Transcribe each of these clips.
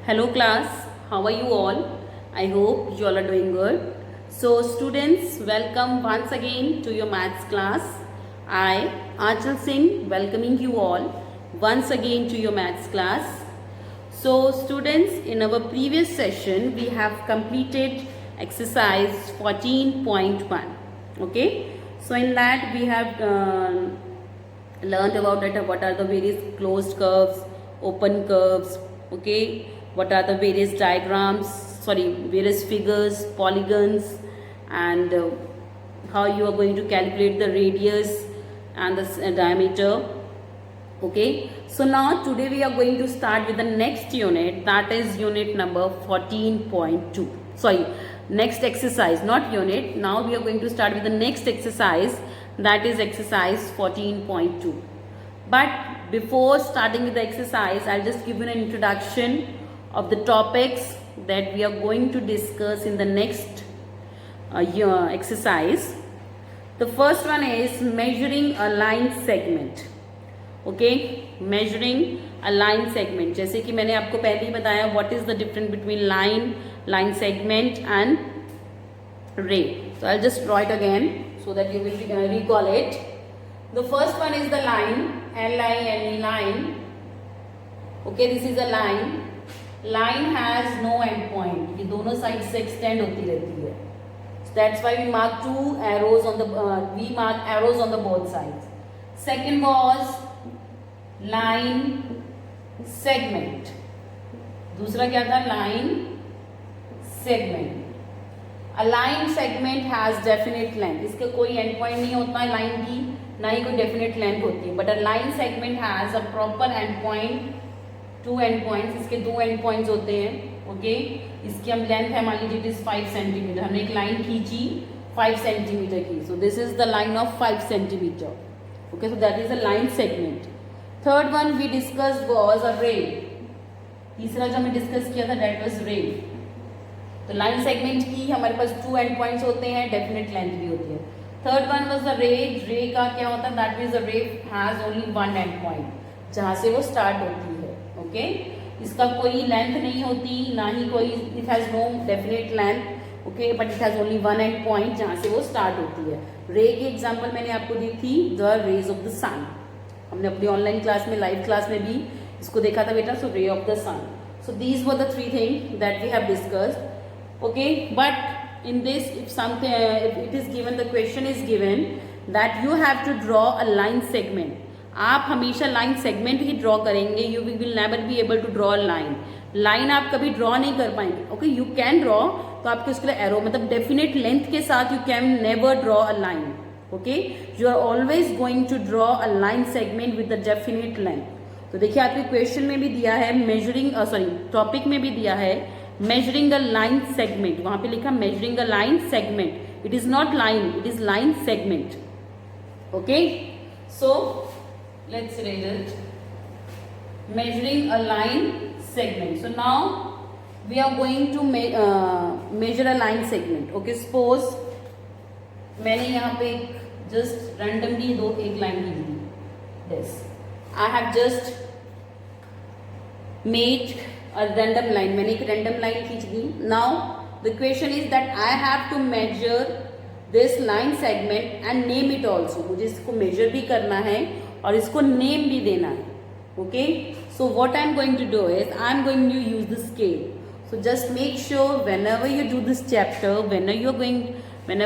Hello class, how are you all? I hope you all are doing good. So students, welcome once again to your maths class. I, Achal Singh, welcoming you all once again to your maths class. So students, in our previous session, we have completed exercise 14.1. Okay. So in that we have learned about that what are the various closed curves, open curves, okay, what are the various diagrams, various figures, polygons, and how you are going to calculate the radius and the diameter. Okay, so now today we are going to start with the next unit, that is unit number 14.2. Next exercise, not unit. Now we are going to start with the next exercise, that is exercise 14.2. But before starting with the exercise, I'll just give you an introduction of the topics that we are going to discuss in the next exercise. The first one is measuring a line segment. Okay, measuring a line segment. जैसे कि मैंने आपको पहले ही बताया, what is the difference between line segment and ray. So I'll just draw it again so that you will recall it. The first one is the line, L-I-N-E, line. Okay, this is a line. Line has no end point. ये दोनों side से extend होती रहती है. So that's why we mark two arrows on the we mark arrows on the both sides. Second was line segment. दूसरा क्या था? Line segment. A line segment has definite length. इसका कोई end point नहीं होता है line की, ना ही कोई definite length होती है. But a line segment has a proper end point, two end points. इसके दो end points होते हैं. Okay? इसकी हम length है, मान लीजिए it is 5 centimeter. हमने एक line खींची 5 centimeter की. So this is the line of 5 centimeter. Okay? So that is a line segment. Third one we discussed was a ray. तीसरा जो हमने discuss किया था that was ray. तो लाइन सेगमेंट की हमारे पास टू एंड पॉइंट्स होते हैं, डेफिनेट लेंथ भी होती है. थर्ड वन वाज द रे. रे का क्या होता है? दैट मींस द रे has only one end point, जहां से वो स्टार्ट होती है. ओके, इसका कोई लेंथ नहीं होती, ना ही कोई, it has no definite length. Okay, but it has only one end point जहां से वो स्टार्ट होती है. रे की एग्जाम्पल मैंने आपको दी थी, the rays of the sun. हमने अपनी ऑनलाइन क्लास में, लाइव क्लास में भी इसको देखा था बेटा. So ray of the sun. So these were the three thing that we have discussed. Okay, but in this, if it is given, the question is given that you have to draw a line segment. आप हमेशा line segment ही draw करेंगे. You will never be able to draw a line. Line आप कभी draw नहीं कर पाएंगे. Okay, you can draw, तो आपके उसके लिए arrow, मतलब definite length के साथ you can never draw a line. Okay, you are always going to draw a line segment with a definite length. तो देखिए आपके question में भी दिया है measuring, topic में भी दिया है measuring a line segment. वहां पे लिखा measuring a line segment. It is not line, it is line segment. Okay, so let's read it. Measuring a line segment. So now we are going to measure a line segment. Okay, suppose मैंने यहाँ पे just randomly एक line Lee the. This I have just made a random line. मैंने एक random line खींच दी. Now the question is that I have to measure this line segment and name it also. मुझे इसको measure भी करना है और इसको name भी देना है. Okay? So what I am going to do is I am going to use the scale. So just make sure whenever you do this chapter, whenever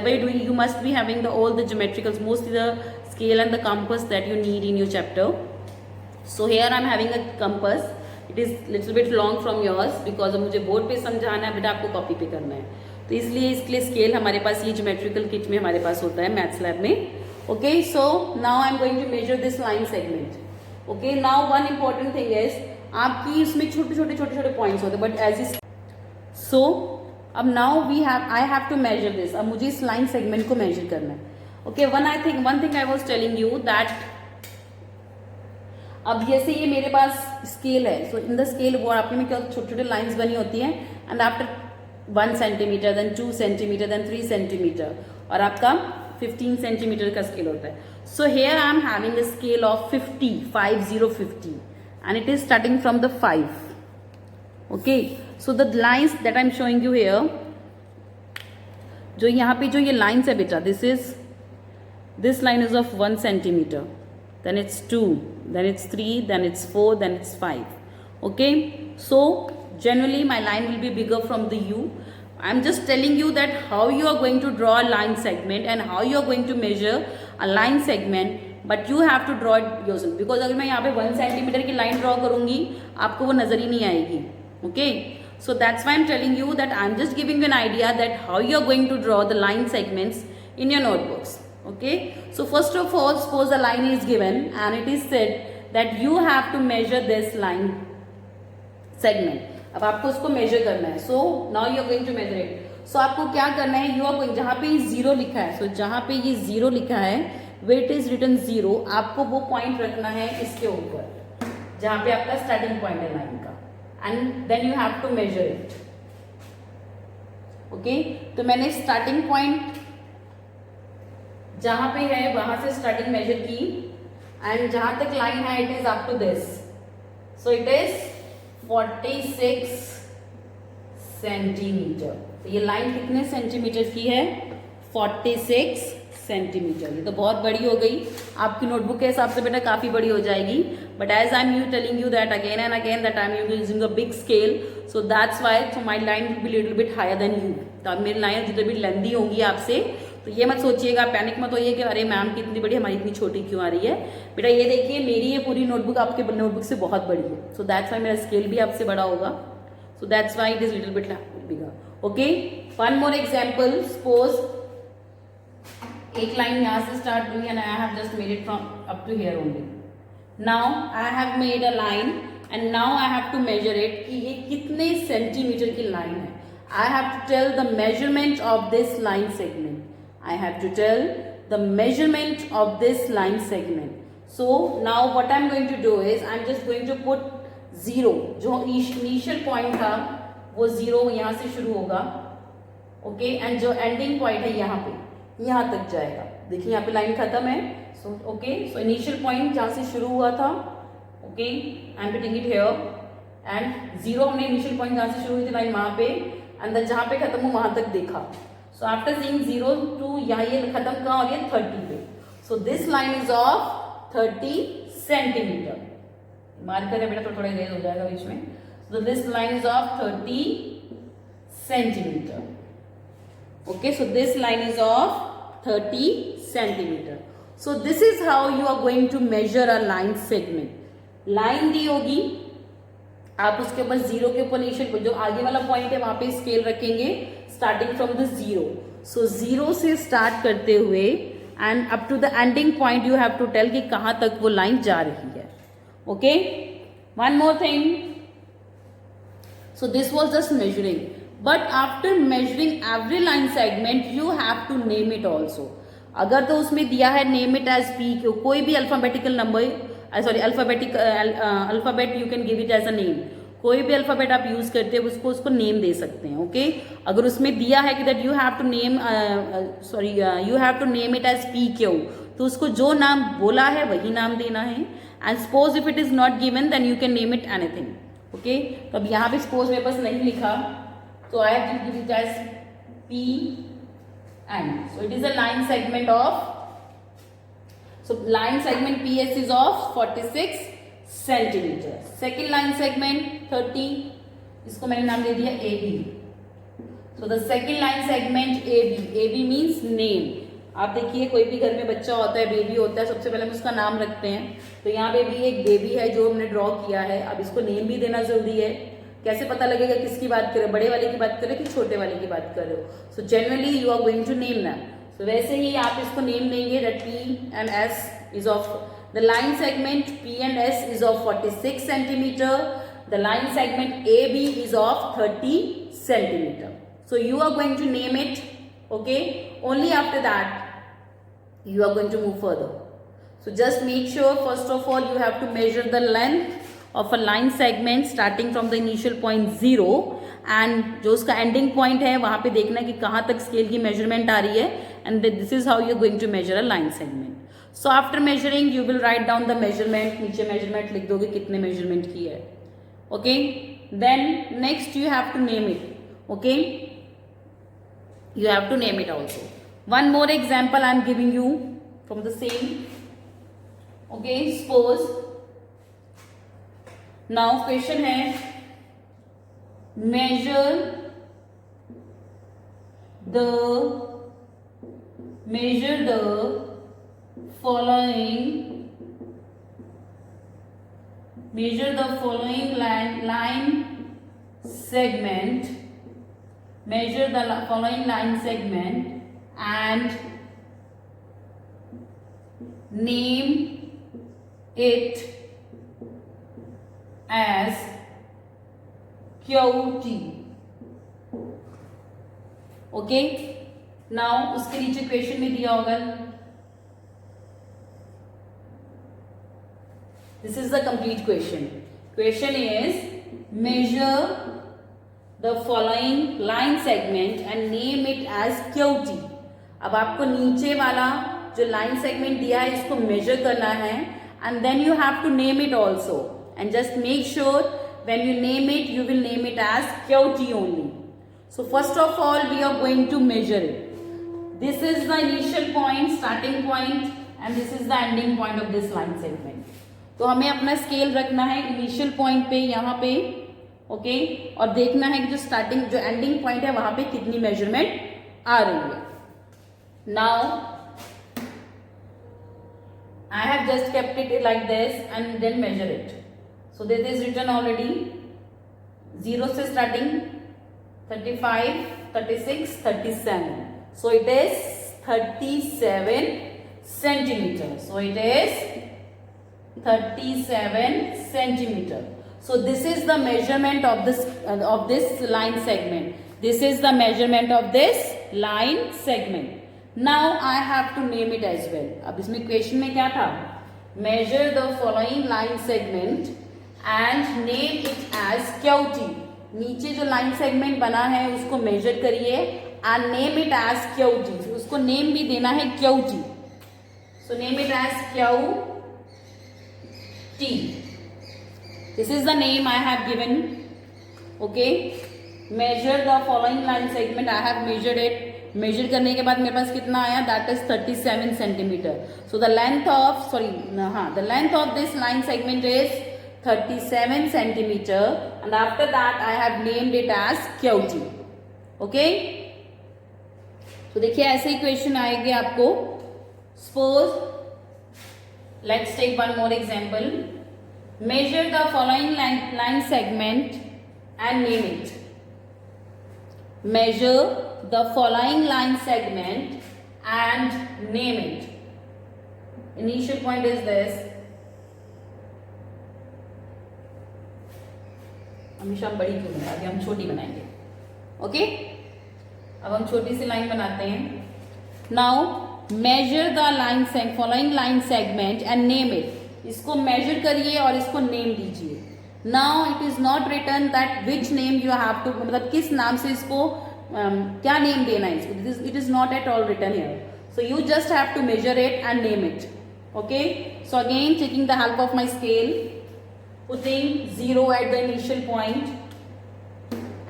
you're doing, you must be having all the geometricals, mostly the scale and the compass that you need in your chapter. So here I am having a compass. It is little bit long from yours because मुझे board पे समझाना है, बेटा आपको copy पे करना है, तो इसलिए इसके लिए स्केल हमारे पास ये ज्योमेट्रिकल किट में हमारे पास होता है मैथ्स लैब में. Okay, so now I am going to measure this line segment. Okay, now one important thing is आपकी इसमें छोटे छोटे पॉइंट्स होते हैं, बट एज इज सो अब now I have to measure this. अब मुझे इस लाइन सेगमेंट को मेजर करना है. Okay, one thing I was telling you that अब जैसे ये मेरे पास स्केल है, सो इन द स्केल वो आपके में क्या छोटे छोटे लाइंस बनी होती हैं, and after 1 centimetre, then 2 centimetre, then 3 centimetre, और आपका 15 सेंटीमीटर का स्केल होता है. So here I am having a scale of 50 and it is starting from the 5. Okay, so the lines that I am showing you here, जो यहाँ पे जो ये लाइन्स है बेटा, this line is of 1 centimeter, then it's 2, then it's 3, then it's 4, then it's 5. Okay, so generally my line will be bigger from the U. I'm just telling you that how you are going to draw a line segment and how you are going to measure a line segment, but you have to draw it yourself, because अगर मैं यहाँ पे 1 centimeter की line draw करूँगी आपको वो नज़र ही नहीं आएगी. Okay, so that's why I'm telling you that I'm just giving you an idea that how you are going to draw the line segments in your notebooks. Okay, so first of all, suppose a line is given and it is said that you have to measure this line segment. अब आपको उसको measure करना है. So now you are going to measure it. So आपको क्या करना है, you are going, जहाँ पे ये 0 लिखा है, so जहाँ पे ये 0 लिखा है, where it is written 0, आपको वो point रखना है इसके ऊपर, जहाँ पे आपका starting point है line का, and then you have to measure it. Okay, तो मैंने starting point जहां पे है वहां से स्टार्टिंग मेजर की, एंड जहां तक लाइन है it is up to this, so it is 46 centimetre. तो ये लाइन कितने सेंटीमीटर की है, 46 सेंटीमीटर. ये तो बहुत बड़ी हो गई, आपकी नोटबुक के हिसाब से बेटा काफी बड़ी हो जाएगी, but as I am telling you that again and again that I am using a big scale, so that's why so my line will be little bit higher than you. तो अब मेरी लाइन जितनी भी lengthy होंगी आपसे, तो ये मत सोचिएगा, पैनिक मत होइए कि अरे मैम की इतनी बड़ी, हमारी इतनी छोटी क्यों आ रही है. बेटा ये देखिए, मेरी ये पूरी नोटबुक आपके नोटबुक से बहुत बड़ी है, सो दैट्स वाई मेरा स्केल भी आपसे बड़ा होगा, so that's why it is little bit bigger. Okay, one more example, suppose एक लाइन यहाँ से स्टार्ट हुई and I have just made it from up to here only. Now I have made a line and now I have to measure it कि ये कितने centimeter की line है. I have to tell the measurement of this line segment. I have to tell the measurement of this line segment. So now what I'm going to do is I'm just going to put 0. जो initial point था वो 0 यहाँ से शुरू होगा. Okay, and जो ending point है यहाँ पे, यहाँ तक जाएगा. देखिए यहाँ पे लाइन खत्म है. So okay, so initial point जहाँ से शुरू हुआ था, okay, I'm putting it here, and 0 हमने initial point जहाँ से शुरू हुई थी लाइन वहाँ पे, and then जहाँ पे खत्म हो वहाँ तक देखा. So after seeing 0 to यहाँ ये खत्म कहाँ हो रही है, 30 पे. So this line is of 30 centimeter. Marker है बेटा, तो थोड़ा रेज हो जाएगा बीच में. So this line is of 30 centimeter. Okay, so this line is of 30 centimeter. So this is how you are going to measure a line segment. Line दी होगी, आप उसके ऊपर 0 के ऊपर इनिशियल जो आगे वाला पॉइंट है वहां पे स्केल रखेंगे स्टार्टिंग फ्रॉम द 0. सो 0 से स्टार्ट करते हुए and up to the ending point you have to tell कि कहां तक वो लाइन जा रही है. Okay, one more thing, so this was just measuring, but after measuring every line segment you have to name it also. अगर तो उसमें दिया है नेम इट एज पी, कोई भी alphabetical number, sorry alphabet you can give it as a name. कोई भी alphabet आप यूज करते हैं उसको नेम दे सकते हैं. ओके, अगर उसमें दिया है कि that you have to name, sorry you have to name it as P Q, तो उसको जो नाम बोला है वही नाम देना है. And suppose if it is not given then you can name it anything. Okay, तो अब यहाँ पे सपोज मेरे पास नहीं लिखा, तो I have to give it as P and, so it is a line segment of, so line segment PS is of 46 centimeter. Second line segment 30, इसको मैंने नाम दे दिया AB. So the second line segment AB. AB means name. आप देखिए कोई भी घर में बच्चा होता है, बेबी होता है, सबसे पहले हम उसका नाम रखते हैं. तो यहाँ पे भी एक बेबी है जो हमने ड्रॉ किया है. अब इसको नेम भी देना जरूरी है. कैसे पता लगेगा किसकी बात कर रहे हो, बड़े वाले की बात कर रहे हो कि छोटे वाले की बात कर रहे हो. So generally you are going to name them. तो वैसे ही आप इसको नेम देंगे that P and S is of the line segment P and S is of 46 centimeter. The line segment AB is of 30 centimeter. So you are going to name it. Okay. Only after that you are going to move further. So just make sure first of all you have to measure the length of a line segment starting from the initial point 0 and जो उसका ending point है वहाँ पे देखना कि कहाँ तक scale की measurement आ रही है, and this is how you are going to measure a line segment. So after measuring you will write down the measurement, नीचे measurement लिख दोगे कितने measurement की है. Okay, Then next you have to name it. Okay, you have to name it also. One more example I am giving you from the same. Okay, suppose now question है measure the following line segment, measure the following line segment and name it as QT. Okay, now उसके नीचे question में दिया होगा, this is the complete question. Question is measure the following line segment and name it as QT. अब आपको नीचे वाला जो लाइन सेगमेंट दिया है इसको मेजर करना है and then you have to name it also and just make sure when you name it you will name it as QT only. So first of all we are going to measure it. This is the initial point, starting point and this is the ending point of this line segment. तो हमें अपना scale रखना है initial point पे यहाँ पे, okay, और देखना है कि जो स्टार्टिंग जो एंडिंग पॉइंट है वहां पे कितनी मेजरमेंट आ रही है. Now I have just kept it like this and then measure it. So this is written already. 0 से starting 35, 36, 37. So it is 37 centimeter. So it is 37 centimeter. So this is the measurement of this line segment. This is the measurement of this line segment. Now I have to name it as well. अब इसमें question में क्या था? Measure the following line segment and name it as QT. नीचे जो line segment बना है उसको मेजर करिए and name it as QT. उसको नेम भी देना है QT. So name it as QT. This is the name I have given. Okay, measure the following line segment. I have measured it. Measure करने के बाद मेरे पास कितना आया? That is 37 centimeter. So the length of the length of this line segment is 37 centimeter and after that I have named it as QT. Okay, तो देखिए ऐसे ही क्वेश्चन आएंगे आपको. Suppose let's take one more example. Measure the following line segment and name it. Measure the following line segment and name it. Initial point is this. हमेशा हम बड़ी क्यों बनाए, अभी हम छोटी बनाएंगे. ओके, अब हम छोटी सी लाइन बनाते हैं. Now measure the line following line segment and name it. इसको मेजर करिए और इसको नेम दीजिए. Now it is not written that which name you have to, मतलब किस नाम से इसको क्या नेम देना है इसको. It is not at all written here. So you just have to measure it and name it. Okay, so again taking the help of my scale, putting 0 at the initial point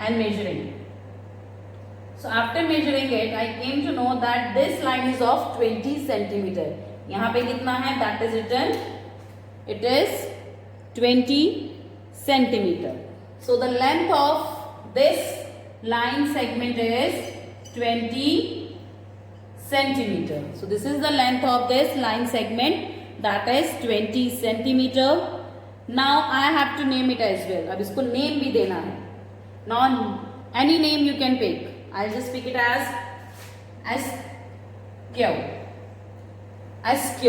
and measuring. So after measuring it, I came to know that this line is of 20 centimeter. यहाँ पे कितना है? That is written. It is 20 centimeter. So the length of this line segment is 20 centimeter. So this is the length of this line segment. That is 20 centimeter. Now I have to name it as well. अब इसको name भी देना है. Now any name you can pick. I'll just pick it as Q.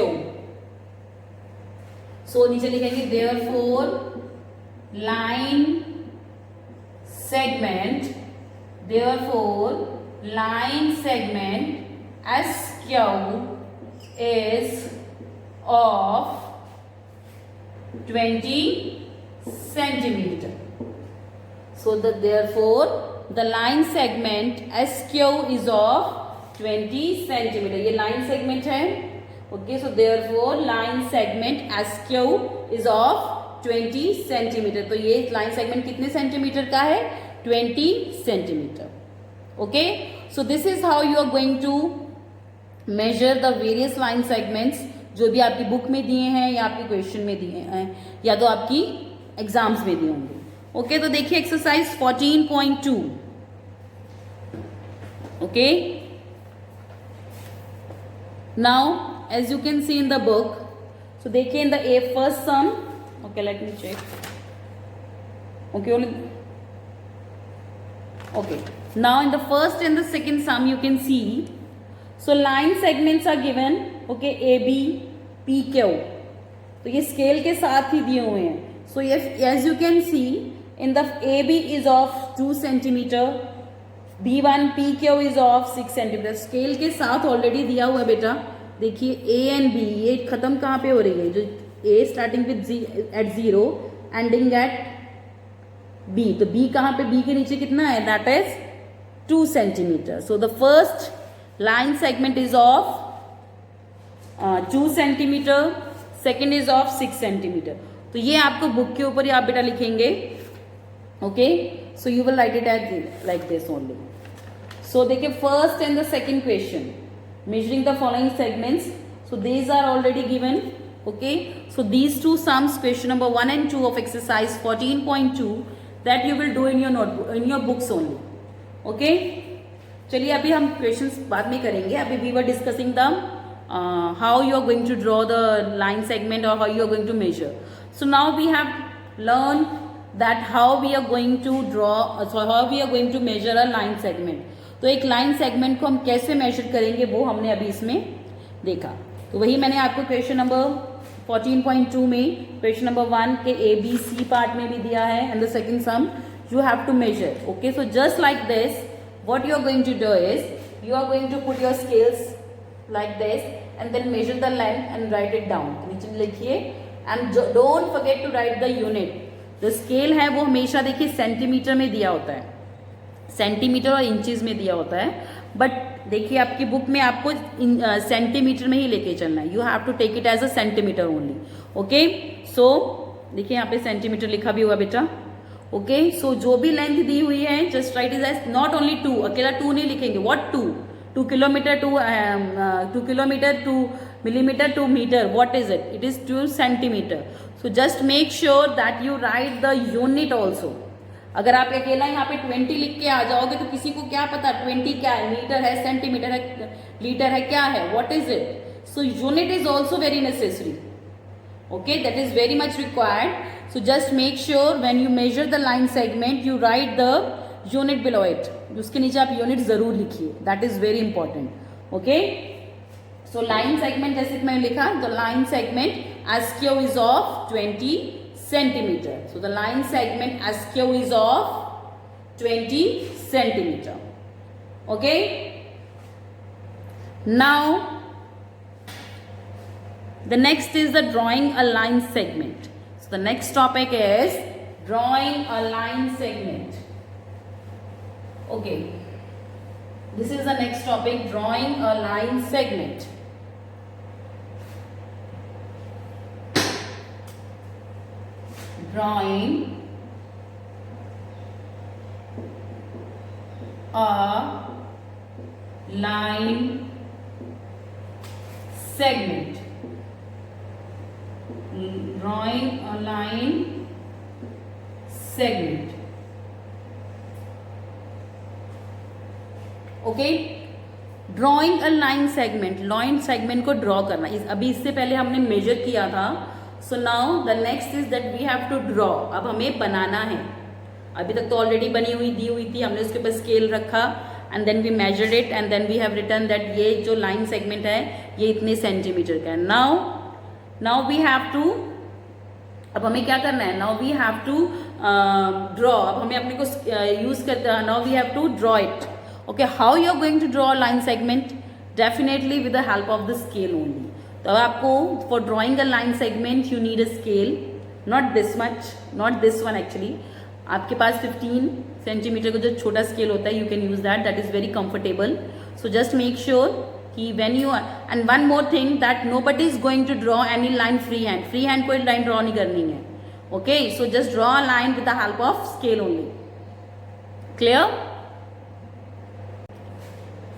So नीचे लिखेंगे therefore line segment SQ is of 20 centimeter. So therefore the line segment SQ is of 20 centimeter. ये line segment है. Okay, so therefore line segment SQ is of 20 centimeter. तो ये line segment कितने centimeter का है? 20 centimeter. Okay, so this is how you are going to measure the various line segments, जो भी आपकी बुक में दिए हैं या आपके क्वेश्चन में दिए हैं या तो आपकी एग्जाम्स में दिए होंगे। ओके, तो देखिए exercise 14.2। Okay, now as you can see in the book, so देखिए in the first sum, okay let me check, okay, now in the first and the second sum you can see, so line segments are given, okay, AB, PQ, तो ये scale के साथ ही दिए हुए हैं। so as you can see in the AB is of 2 centimeter, B1 PQ is of 6 centimeter, scale के साथ already दिया हुआ है बेटा। देखिए A and B ये खत्म कहाँ पे हो रही है, जो A starting with at 0 ending at B, तो B कहाँ पे, B के नीचे कितना है, that is 2 centimeter. So the first line segment is of 2 centimetre, second is of 6 centimetre. तो ये आपको बुक के ऊपर ही आप बेटा लिखेंगे। Okay, so you will write it as like this only. So देखिए first and the second question, measuring the following segments, so these are already given. Okay, so these two sums, question number 1 and 2 of exercise 14.2 that you will do in your notebook, in your books only. Okay, चलिए अभी हम questions बाद में करेंगे। अभी we were discussing the how you are going to draw the line segment or how you are going to measure. So now we have learned that how we are going to draw, so how we are going to measure a line segment. तो एक line segment को हम कैसे major करेंगे वो हमने अभी इसमें देखा। तो वही मैंने आपको क्वेश्चन नंबर 14.2 में क्वेश्चन नंबर 1 के ABC पार्ट में भी दिया है and the second sum you have to measure. Okay, so just like this what you are going to do is you are going to put your scales like this and then measure the length and write it down. नीचे लिखिए and don't forget to write the unit. जो scale है वो हमेशा देखिए centimetre में दिया होता है, सेंटीमीटर और इंचेस में दिया होता है, बट देखिए आपकी बुक में आपको सेंटीमीटर में ही लेके चलना है। You have to take it as a centimeter only. Okay, so देखिए यहाँ पे सेंटीमीटर लिखा भी हुआ बेटा। ओके, सो जो भी लेंथ दी हुई है just write is as not only 2, अकेला 2 नहीं लिखेंगे। What 2 kilometer, 2 kilometer, 2 millimeter, 2 meter, what is it, it is 2 centimeter. So just make sure that you write the unit also. अगर आप अकेला यहाँ पे 20 लिख के आ जाओगे तो किसी को क्या पता 20 क्या है, मीटर है, सेंटीमीटर है, लीटर है, क्या है, what is it. So unit is also very necessary. Okay, that is very much required. So just make sure when you major the line segment you write the unit below it, उसके नीचे आप unit जरूर लिखिए, that is very important. Okay, so line segment जैसे मैंने लिखा, the line segment SQ is of 20 centimeter. So the line segment SQ is of 20 centimeter. Okay. Now the next is the drawing a line segment. So the next topic is drawing a line segment. Okay. This is the next topic, drawing a line segment. Drawing a line segment. Drawing a line segment. Okay, drawing a line segment, line segment को draw करना। अभी इससे पहले हमने measure किया था। So now the next is that we have to draw, अब हमें बनाना है। अभी तक तो ऑलरेडी बनी हुई दी हुई थी, हमने उसके ऊपर स्केल रखा and then we measured it and then we have written that ये जो लाइन सेगमेंट है ये इतने सेंटीमीटर का है। नाउ वी हैव टू, अब हमें क्या करना है, now we have to draw, अब हमें अपने को यूज करते हैं, now we have to draw it. Okay, how you are going to draw line segment, definitely with the help of the scale only. तो आपको for drawing a line segment you need a scale, not this much, not this one actually. आपके पास 15 centimetre का जो छोटा scale होता है, you can use that, that is very comfortable. So just make sure कि when you, and one more thing that nobody is going to draw any line free hand, free hand कोई line draw नहीं करनी है। Okay, so just draw a line with the help of scale only. Clear?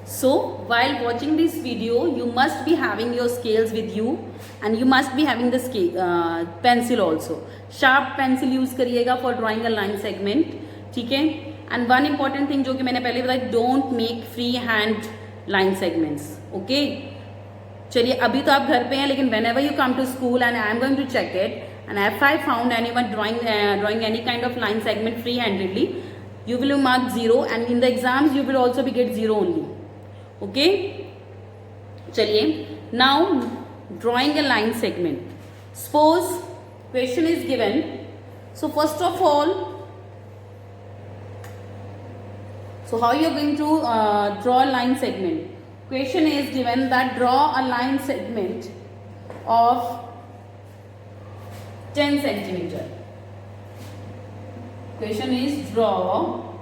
So while watching this video, you must be having your scales with you and you must be having the scale pencil also. Sharp pencil use करिएगा for drawing a line segment, ठीक है? And one important thing जो कि मैंने पहले बताया, don't make free hand line segments. Okay? चलिए अभी तो आप घर पे हैं, लेकिन whenever you come to school and I am going to check it, and if I found anyone drawing any kind of line segment free handedly, you will mark 0 and in the exams you will also be get 0 only. Okay, चलिए now drawing a line segment. Suppose question is given. So first of all, so how you are going to draw a line segment? Question is given that draw a line segment of 10 centimeter. Question is draw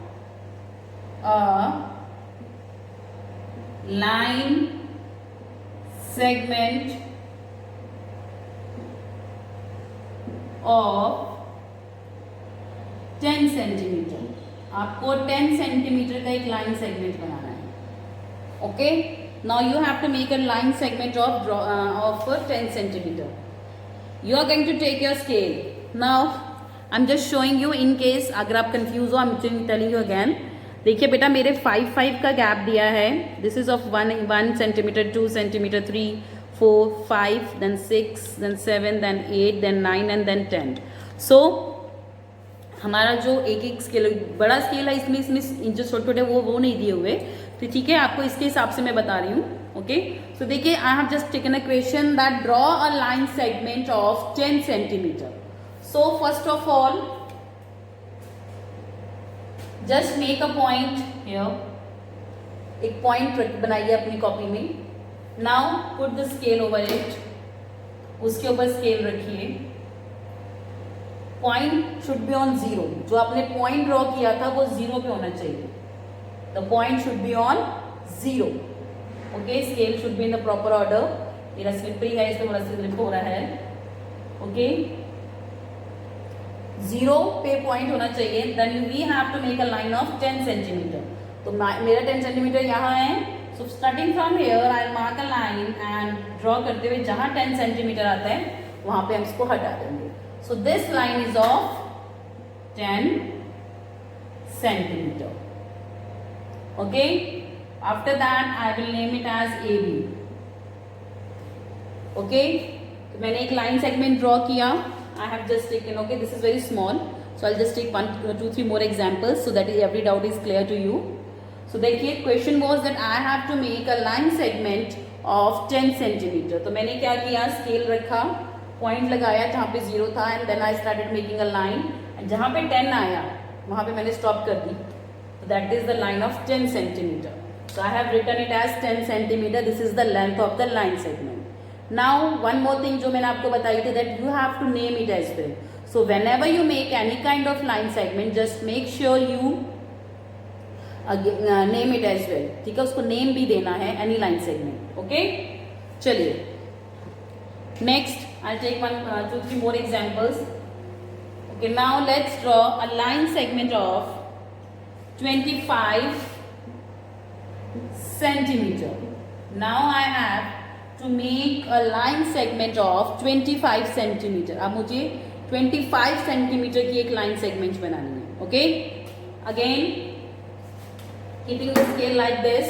a line segment of 10 centimeter. आपको 10 centimeter का एक line segment बनाना है. Okay, now you have to make a line segment of 10 centimeter. You are going to take your scale. Now I am just showing you in case अगर आप confuse हो, I am telling you again. देखिए बेटा, मेरे 5 का gap दिया है. This is of 1 centimeter, 2 centimeter, 3, 4, 5, then 6, then 7, then 8, then 9 and then 10. सो हमारा जो एक स्केल, बड़ा स्केल है, इसमें इंचेस छोटे छोटे वो नहीं दिए हुए. तो ठीक है, आपको इसके हिसाब से मैं बता रही हूँ. ओके, सो देखिए, आई have just taken a question that draw a line segment of 10 centimetre. So first of all just make a point here. एक पॉइंट बनाइए अपनी कॉपी में. Now put the scale over it. उसके ऊपर scale रखिए. Point should be on 0. जो आपने point draw किया था वो 0 पे होना चाहिए. The point should be on 0. Okay, scale should be in the proper order. मेरा स्लिपरी है इसलिए थोड़ा स्लिप हो रहा है. ओके, 0 पे पॉइंट होना चाहिए. Then we have to make a line of 10 centimeter. तो मेरा 10 सेंटीमीटर यहाँ है. So starting from here I mark a line and draw करते हुए जहाँ 10 सेंटीमीटर आता है वहाँ पे हम इसको हटा देंगे. So this line is of 10 centimeter. Okay, after that I will name it as AB. Okay, तो मैंने एक लाइन सेगमेंट ड्रॉ किया. I have just taken, okay, this is very small, so I'll just take 1, 2, 3 more examples so that every doubt is clear to you. So देखिए, question was that I have to make a line segment of 10 centimeter. तो मैंने क्या किया, scale रखा, point लगाया जहाँ पे 0 था and then I started making a line and जहाँ पे 10 आया वहाँ पे मैंने stop कर दी. So that is the line of 10 centimeter. So I have written it as 10 centimeter. This is the length of the line segment. Now one more thing जो मैंने आपको बताई थी, that you have to name it as well. So whenever you make any kind of line segment, just make sure you name it as well. ठीक है, उसको name भी देना है any line segment. Okay, चलिए next I'll take 1, 2, 3 more examples. Okay, now let's draw a line segment of 25 centimeter. Now I have to make a line segment of 25 centimeter. अब मुझे 25 centimetre की एक लाइन सेगमेंट बनानी है. Okay, again keeping the scale like this.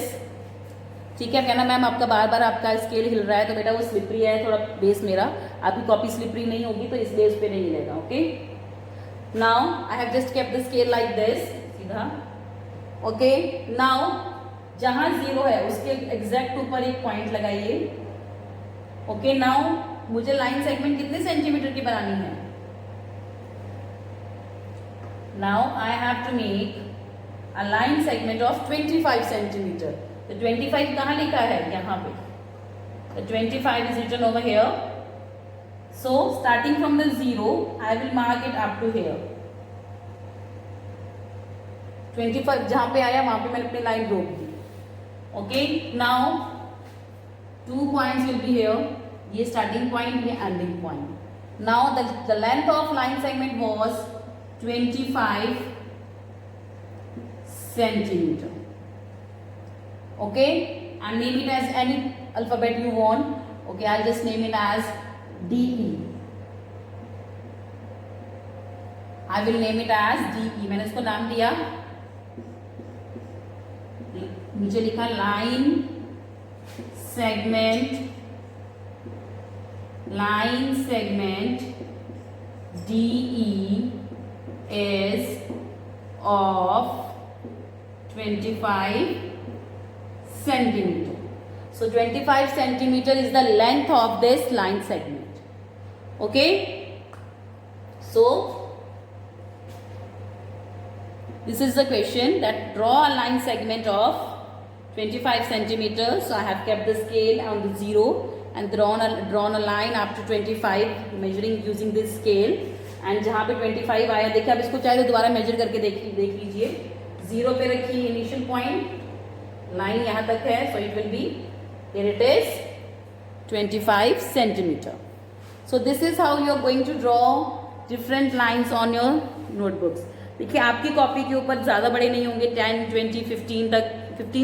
ठीक है, कहना ma'am आपका बार बार आपका स्केल हिल रहा है. तो बेटा वो स्लिपरी है थोड़ा बेस मेरा. आपकी कॉपी स्लिपरी नहीं होगी तो इसलिए उस पर नहीं हिलेगा. Okay, now I have just kept the scale like this, सीधा. ओके, नाउ जहां 0 है उसके एग्जैक्ट ऊपर एक पॉइंट लगाइए. ओके, नाउ मुझे लाइन सेगमेंट कितने सेंटीमीटर की बनानी है. Now I have to make a line segment of 25 centimeter. तो 25 कहाँ लिखा है, यहाँ पे. तो 25 is written over here. So starting from the 0 I will mark it up to here. 25 जहाँ पे आया वहां पे मैंने अपनी लाइन रोक दी. Okay, now 2 points will be here. ये स्टार्टिंग पॉइंट, ये ending point. Now the length of line segment was 25 centimeter. Okay, and name it as any alphabet you want. Okay, I'll just name it as DE. I will name it as DE. मैंने इसको नाम दिया, नीचे लिखा line segment DE is of 25 centimeter. So 25 centimeter is the length of this line segment. Okay, so this is the question that draw a line segment of 25 centimeters. So I have kept the scale on the 0 and drawn a line up to 25 measuring using this scale. And जहाँ पे 25 आया, देखिए आप इसको चाहे तो दोबारा major करके देख लीजिए. 0 पे रखिए इनिशियल पॉइंट, लाइन यहाँ तक है, so it will be, here it is 25 centimeter. So this is how you are going to draw different lines on your notebooks. देखिए आपकी कॉपी के ऊपर ज़्यादा बड़े नहीं होंगे, 10, 20, 15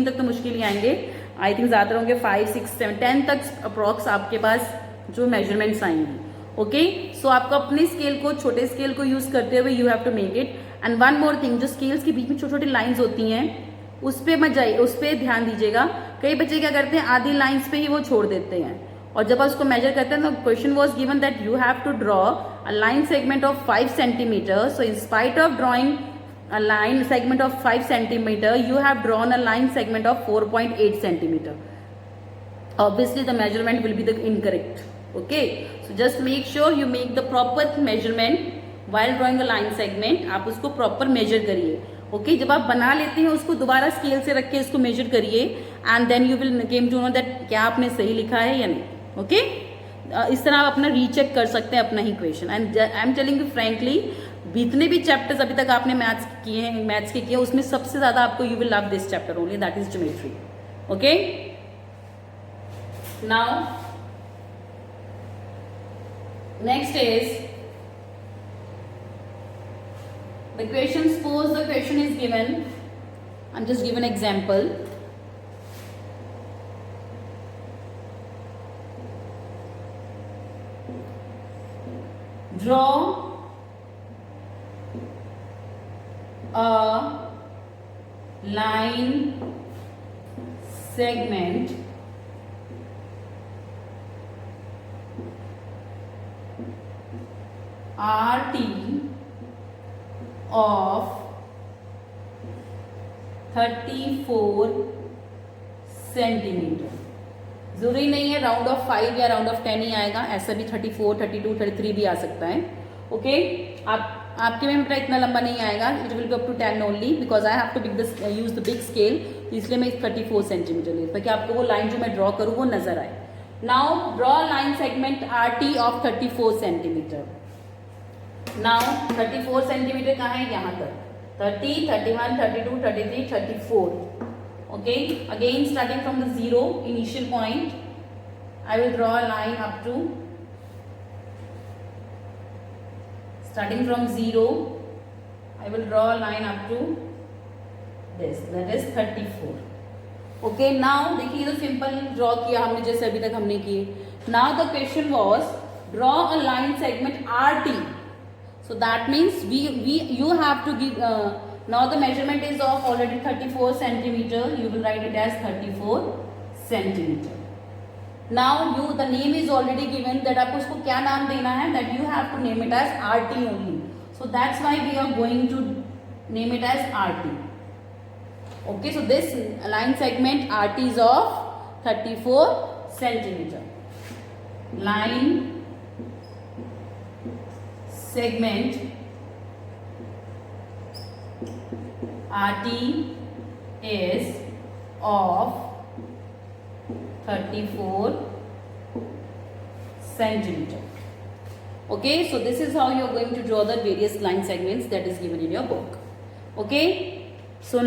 तक तो मुश्किल ही आएंगे. आई थिंक ज़्यादा होंगे 5, 6, 7, 10 तक अप्रॉक्स आपके पास जो मेजरमेंट्स आएंगी. ओके, सो आपको अपने स्केल को, छोटे स्केल को यूज़ करते हुए you have to make it. And one more thing, जो स्केल्स के बीच में छोटी छोटी लाइन्स होती हैं उस पर मत जाइए, उस पर ध्यान दीजिएगा. कई बच्चे क्या करते हैं, आधी लाइन्स पे ही वो छोड़ देते हैं, और जब आप उसको मेजर करते हैं तो question was given that you have to draw a line segment of 5 centimeter. So in spite of drawing a line segment of 5 centimeter, you have drawn a line segment of 4.8 centimeter. Obviously the measurement will be the incorrect. Okay, so just make sure you make the proper measurement while drawing a line segment. आप उसको proper measure करिए. Okay, जब आप बना लेते हैं उसको दोबारा स्केल से रख के इसको measure करिए, and then you will came to know that क्या आपने सही लिखा है या नहीं. Okay, इस तरह आप अपना रीचेक कर सकते हैं अपना ही क्वेश्चन. And I am telling you frankly, जितने भी चैप्टर्स अभी तक आपने मैथ्स के किए उसमें सबसे ज्यादा आपको you will love this chapter only, that is geometry. Okay, now next is the question. Suppose the question is given, I am just given example. Draw a line segment RT of 34 centimetre. जरूरी नहीं है round of 5 या round of 10 ही आएगा, ऐसा भी 34, 32, 33 भी आ सकता है. ओके, आपके में बेटा इतना लंबा नहीं आएगा, it will be up to 10 only, because I have to use the big scale, इसलिए मैं 34 सेंटीमीटर ले, ताकि आपको वो लाइन जो मैं ड्रॉ करूँ वो नजर आए. Now draw line segment RT of 34 centimeter. Now 34 centimeter कहाँ है, यहाँ तक 30, 31, 32, 33, 34. Okay, again starting from the 0 initial point, I will draw a line up to, starting from 0, I will draw a line up to this, that is 34. Okay, now देखिए तो simple draw किया हमने जैसे अभी तक हमने किए. Now the question was draw a line segment RT. So that means you have to give. Now the measurement is of already 34 centimeter. You will write it as 34 centimeter. Now the name is already given, that आपको उसको क्या नाम देना है, that you have to name it as RT only. So that's why we are going to name it as RT. Okay, so this line segment RT is of 34 centimeter. Line segment RT is of 34 centimeter. Okay, so this is how you are going to draw the various line segments that is given in your book. Okay, so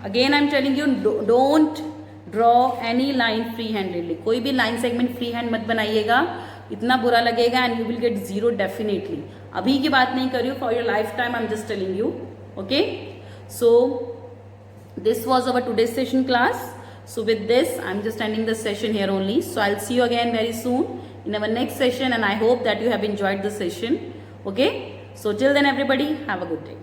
again I am telling you, don't draw any line free handedly. कोई भी line segment free hand मत बनाइएगा. इतना बुरा लगेगा and you will get 0 definitely. अभी की बात नहीं कर रही हूँ, for your life time I am just telling you. Okay, so this was our today's session class. So with this I'm just ending the session here only. So I'll see you again very soon in our next session, and I hope that you have enjoyed the session. Okay, so till then everybody have a good day.